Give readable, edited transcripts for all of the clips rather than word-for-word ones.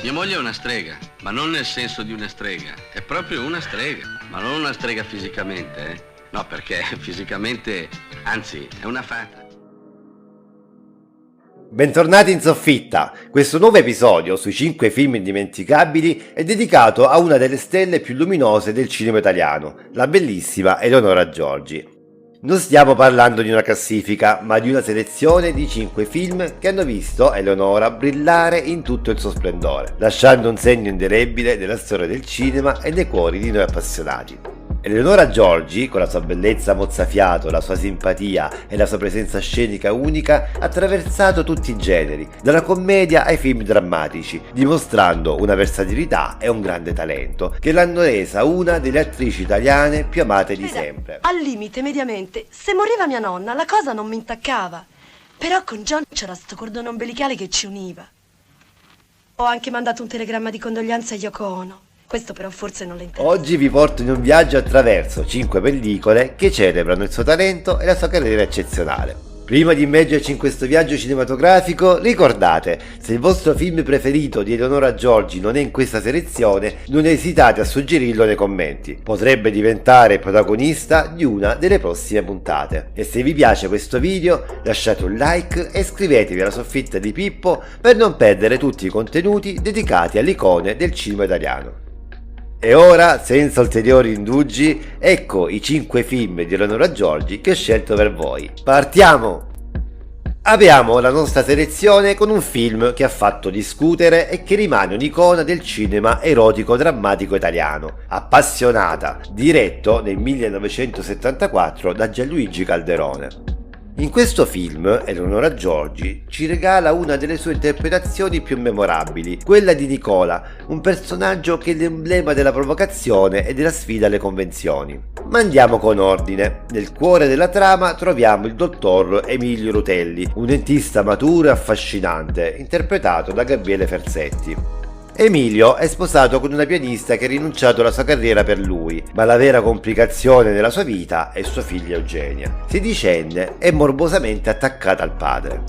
Mia moglie è una strega, ma non nel senso di una strega, è proprio una strega, ma non una strega fisicamente, eh? No, perché fisicamente, anzi, è una fata. Bentornati in soffitta! Questo nuovo episodio sui 5 film indimenticabili è dedicato a una delle stelle più luminose del cinema italiano, la bellissima Eleonora Giorgi. Non stiamo parlando di una classifica, ma di una selezione di 5 film che hanno visto Eleonora brillare in tutto il suo splendore, lasciando un segno indelebile nella storia del cinema e nei cuori di noi appassionati. Eleonora Giorgi, con la sua bellezza mozzafiato, la sua simpatia e la sua presenza scenica unica, ha attraversato tutti i generi, dalla commedia ai film drammatici, dimostrando una versatilità e un grande talento che l'hanno resa una delle attrici italiane più amate di sempre. Al limite, mediamente, se moriva mia nonna, la cosa non mi intaccava. Però con John c'era sto cordone ombelicale che ci univa. Ho anche mandato un telegramma di condoglianze a Yoko Ono. Questo però forse non le interessa. Oggi vi porto in un viaggio attraverso 5 pellicole che celebrano il suo talento e la sua carriera eccezionale. Prima di immergerci in questo viaggio cinematografico, ricordate, se il vostro film preferito di Eleonora Giorgi non è in questa selezione, non esitate a suggerirlo nei commenti. Potrebbe diventare protagonista di una delle prossime puntate. E se vi piace questo video, lasciate un like e iscrivetevi alla soffitta di Pippo per non perdere tutti i contenuti dedicati alle icone del cinema italiano. E ora, senza ulteriori indugi, ecco i 5 film di Eleonora Giorgi che ho scelto per voi. Partiamo! Apriamo la nostra selezione con un film che ha fatto discutere e che rimane un'icona del cinema erotico drammatico italiano, Appassionata, diretto nel 1974 da Gianluigi Calderone. In questo film Eleonora Giorgi ci regala una delle sue interpretazioni più memorabili, quella di Nicola, un personaggio che è l'emblema della provocazione e della sfida alle convenzioni. Ma andiamo con ordine. Nel cuore della trama troviamo il dottor Emilio Rutelli, un dentista maturo e affascinante, interpretato da Gabriele Ferzetti. Emilio è sposato con una pianista che ha rinunciato alla sua carriera per lui, ma la vera complicazione nella sua vita è sua figlia Eugenia, sedicenne e morbosamente attaccata al padre.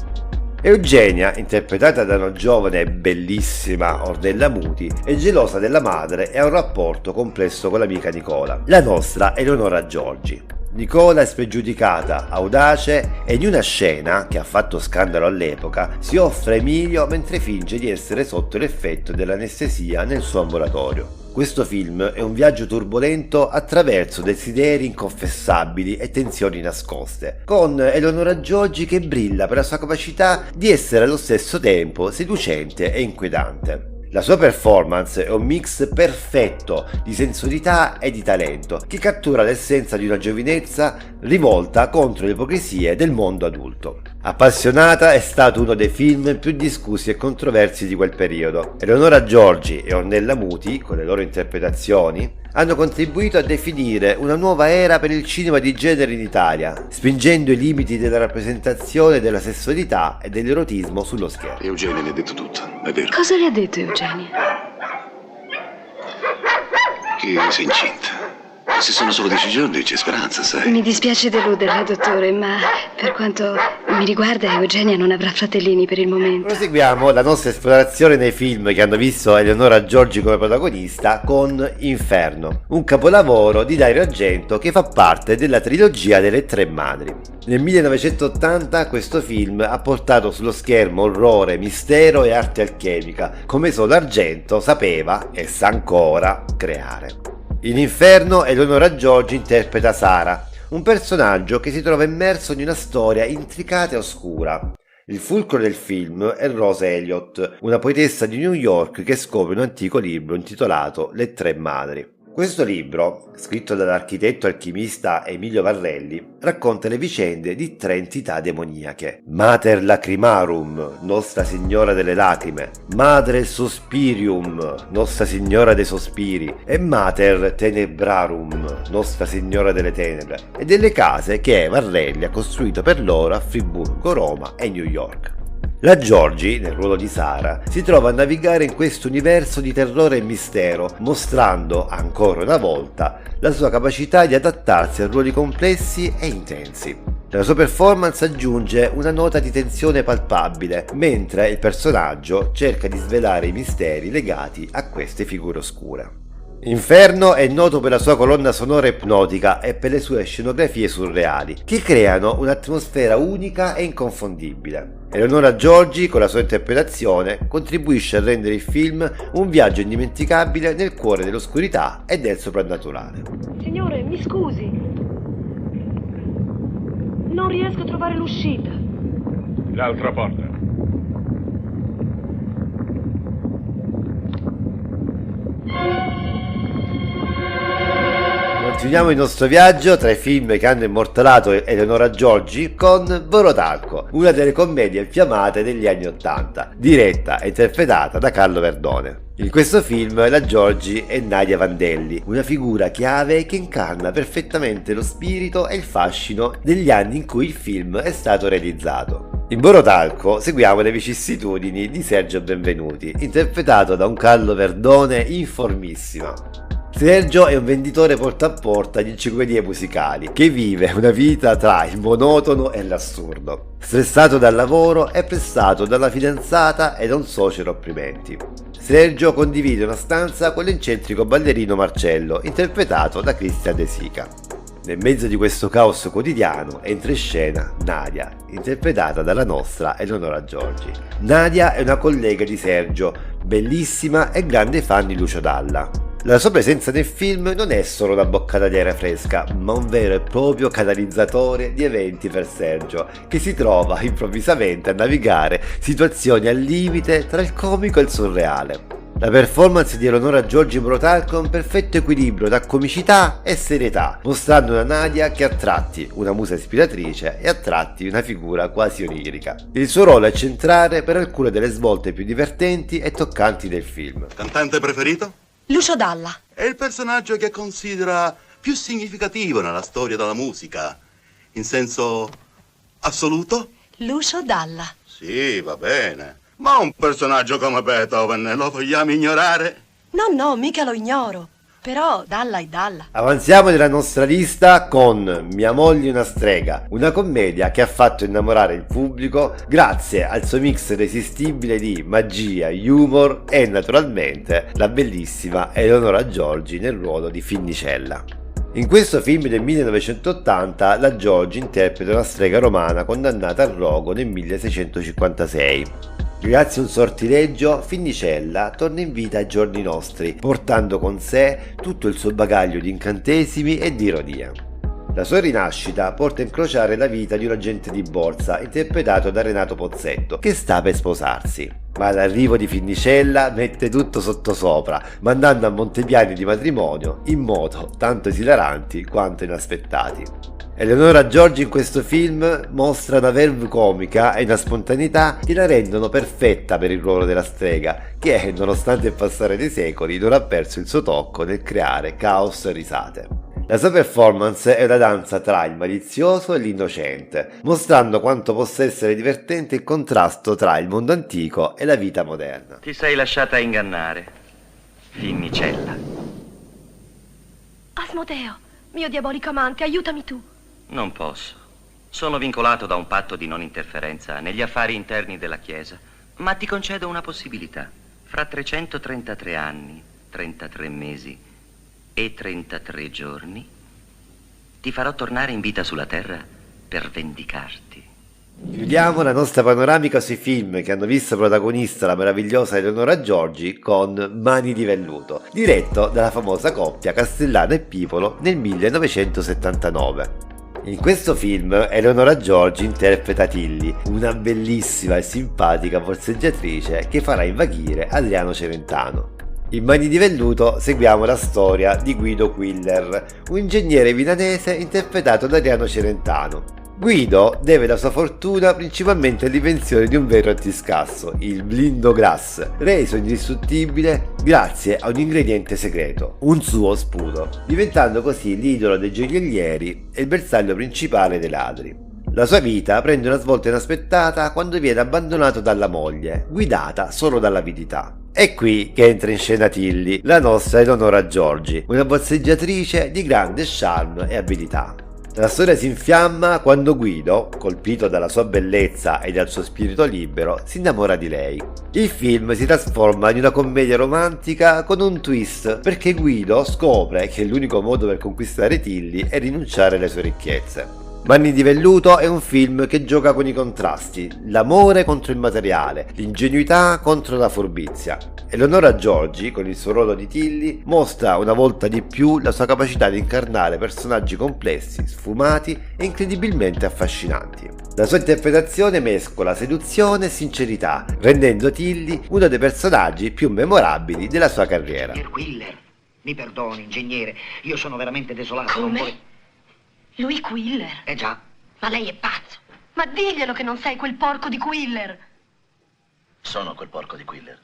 Eugenia, interpretata da una giovane e bellissima Ornella Muti, è gelosa della madre e ha un rapporto complesso con l'amica Nicola, la nostra Eleonora Giorgi. Nicola è spregiudicata, audace e in una scena che ha fatto scandalo all'epoca si offre a Emilio mentre finge di essere sotto l'effetto dell'anestesia nel suo ambulatorio. Questo film è un viaggio turbolento attraverso desideri inconfessabili e tensioni nascoste, con Eleonora Giorgi che brilla per la sua capacità di essere allo stesso tempo seducente e inquietante. La sua performance è un mix perfetto di sensualità e di talento che cattura l'essenza di una giovinezza rivolta contro le ipocrisie del mondo adulto. Appassionata è stato uno dei film più discussi e controversi di quel periodo. Eleonora Giorgi e Ornella Muti, con le loro interpretazioni, hanno contribuito a definire una nuova era per il cinema di genere in Italia, spingendo i limiti della rappresentazione della sessualità e dell'erotismo sullo schermo. Eugenia le ha detto tutto, è vero? Cosa le ha detto Eugenia? Che sei incinta. Se sono solo 10 giorni c'è speranza, sai? Mi dispiace deluderla, dottore, ma per quanto mi riguarda Eugenia non avrà fratellini per il momento. Proseguiamo la nostra esplorazione nei film che hanno visto Eleonora Giorgi come protagonista con Inferno, un capolavoro di Dario Argento che fa parte della trilogia delle Tre Madri. Nel 1980 questo film ha portato sullo schermo orrore, mistero e arte alchemica, come solo Argento sapeva e sa ancora creare. In Inferno Eleonora Giorgi interpreta Sara, un personaggio che si trova immerso in una storia intricata e oscura. Il fulcro del film è Rose Elliott, una poetessa di New York che scopre un antico libro intitolato Le Tre Madri. Questo libro, scritto dall'architetto alchimista Emilio Varrelli, racconta le vicende di 3 entità demoniache. Mater Lacrimarum, Nostra Signora delle Lacrime, Madre Sospirium, Nostra Signora dei Sospiri e Mater Tenebrarum, Nostra Signora delle Tenebre, e delle case che Varrelli ha costruito per loro a Friburgo, Roma e New York. La Giorgi, nel ruolo di Sara, si trova a navigare in questo universo di terrore e mistero, mostrando, ancora una volta, la sua capacità di adattarsi a ruoli complessi e intensi. La sua performance aggiunge una nota di tensione palpabile, mentre il personaggio cerca di svelare i misteri legati a queste figure oscure. Inferno è noto per la sua colonna sonora ipnotica e per le sue scenografie surreali, che creano un'atmosfera unica e inconfondibile. Eleonora Giorgi, con la sua interpretazione, contribuisce a rendere il film un viaggio indimenticabile nel cuore dell'oscurità e del soprannaturale. Signore, mi scusi. Non riesco a trovare l'uscita. L'altra porta. Continuiamo il nostro viaggio tra i film che hanno immortalato Eleonora Giorgi con Borotalco, una delle commedie più amate degli anni '80, diretta e interpretata da Carlo Verdone. In questo film la Giorgi è Nadia Vandelli, una figura chiave che incarna perfettamente lo spirito e il fascino degli anni in cui il film è stato realizzato. In Borotalco seguiamo le vicissitudini di Sergio Benvenuti, interpretato da un Carlo Verdone in formissima. Sergio è un venditore porta a porta di enciclopedie musicali che vive una vita tra il monotono e l'assurdo. Stressato dal lavoro, è pressato dalla fidanzata e da un suocero opprimenti. Sergio condivide una stanza con l'eccentrico ballerino Marcello, interpretato da Christian De Sica. Nel mezzo di questo caos quotidiano entra in scena Nadia, interpretata dalla nostra Eleonora Giorgi. Nadia è una collega di Sergio, bellissima e grande fan di Lucio Dalla. La sua presenza nel film non è solo una boccata di aria fresca, ma un vero e proprio catalizzatore di eventi per Sergio, che si trova improvvisamente a navigare situazioni al limite tra il comico e il surreale. La performance di Eleonora Giorgi in Borotalco è un perfetto equilibrio tra comicità e serietà, mostrando una Nadia che a tratti una musa ispiratrice e a tratti una figura quasi onirica. Il suo ruolo è centrale per alcune delle svolte più divertenti e toccanti del film. Cantante preferito? Lucio Dalla. È il personaggio che considera più significativo nella storia della musica. In senso assoluto? Lucio Dalla. Sì, va bene. Ma un personaggio come Beethoven lo vogliamo ignorare? No, mica lo ignoro. Però Dalla è Dalla. Avanziamo nella nostra lista con Mia moglie è una strega, una commedia che ha fatto innamorare il pubblico grazie al suo mix irresistibile di magia, humor e naturalmente la bellissima Eleonora Giorgi nel ruolo di Finnicella. In questo film del 1980 la Giorgi interpreta una strega romana condannata al rogo nel 1656. Grazie a un sortileggio, Finnicella torna in vita ai giorni nostri, portando con sé tutto il suo bagaglio di incantesimi e di ironia. La sua rinascita porta a incrociare la vita di un agente di borsa, interpretato da Renato Pozzetto, che sta per sposarsi. Ma l'arrivo di Finnicella mette tutto sottosopra, mandando a montepiani di matrimonio in modo tanto esilaranti quanto inaspettati. Eleonora Giorgi in questo film mostra una verve comica e una spontaneità che la rendono perfetta per il ruolo della strega, che nonostante il passare dei secoli non ha perso il suo tocco nel creare caos e risate. La sua performance è una danza tra il malizioso e l'innocente, mostrando quanto possa essere divertente il contrasto tra il mondo antico e la vita moderna. Ti sei lasciata ingannare, Finnicella. Asmodeo, mio diabolico amante, aiutami tu. Non posso. Sono vincolato da un patto di non interferenza negli affari interni della Chiesa, ma ti concedo una possibilità. Fra 333 anni, 33 mesi e 33 giorni, ti farò tornare in vita sulla terra per vendicarti. Chiudiamo la nostra panoramica sui film che hanno visto protagonista la meravigliosa Eleonora Giorgi con Mani di velluto, diretto dalla famosa coppia Castellano e Pipolo nel 1979. In questo film Eleonora Giorgi interpreta Tilly, una bellissima e simpatica borseggiatrice che farà invaghire Adriano Celentano. In Mani di velluto seguiamo la storia di Guido Quiller, un ingegnere milanese interpretato da Adriano Celentano. Guido deve la sua fortuna principalmente all'invenzione di un vero antiscasso, il Blindo Glass, reso indistruttibile grazie a un ingrediente segreto, un suo sputo, diventando così l'idolo dei gioiellieri e il bersaglio principale dei ladri. La sua vita prende una svolta inaspettata quando viene abbandonato dalla moglie, guidata solo dall'avidità. È qui che entra in scena Tilly, la nostra Eleonora Giorgi, una borseggiatrice di grande charme e abilità. La storia si infiamma quando Guido, colpito dalla sua bellezza e dal suo spirito libero, si innamora di lei. Il film si trasforma in una commedia romantica con un twist perché Guido scopre che l'unico modo per conquistare Tilly è rinunciare alle sue ricchezze. Mani di velluto è un film che gioca con i contrasti, l'amore contro il materiale, l'ingenuità contro la furbizia. Eleonora Giorgi, con il suo ruolo di Tilly, mostra una volta di più la sua capacità di incarnare personaggi complessi, sfumati e incredibilmente affascinanti. La sua interpretazione mescola seduzione e sincerità, rendendo Tilly uno dei personaggi più memorabili della sua carriera. Quiller, mi perdoni, ingegnere, io sono veramente desolato. Come? Lui Quiller? Già. Ma lei è pazzo. Ma diglielo che non sei quel porco di Quiller. Sono quel porco di Quiller.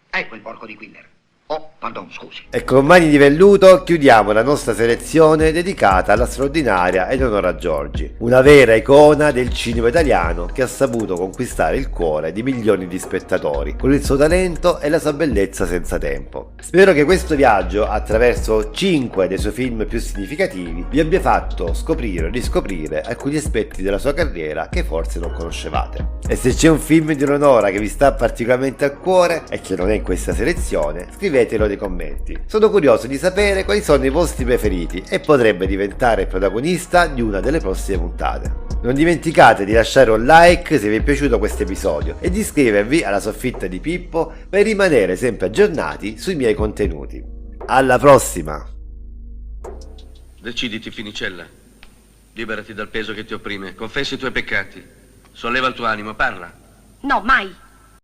È quel porco di Quiller. Oh, pardon, scusi. E con Mani di velluto chiudiamo la nostra selezione dedicata alla straordinaria Eleonora Giorgi, una vera icona del cinema italiano che ha saputo conquistare il cuore di milioni di spettatori con il suo talento e la sua bellezza senza tempo. Spero che questo viaggio attraverso 5 dei suoi film più significativi vi abbia fatto scoprire o riscoprire alcuni aspetti della sua carriera che forse non conoscevate. E se c'è un film di Eleonora che vi sta particolarmente a cuore e che non è in questa selezione, scrivetelo nei commenti. Sono curioso di sapere quali sono i vostri preferiti e potrebbe diventare il protagonista di una delle prossime puntate. Non dimenticate di lasciare un like se vi è piaciuto questo episodio e di iscrivervi alla soffitta di Pippo per rimanere sempre aggiornati sui miei contenuti. Alla prossima! Deciditi, Finicella. Liberati dal peso che ti opprime. Confessi i tuoi peccati. Solleva il tuo animo, parla. No, mai.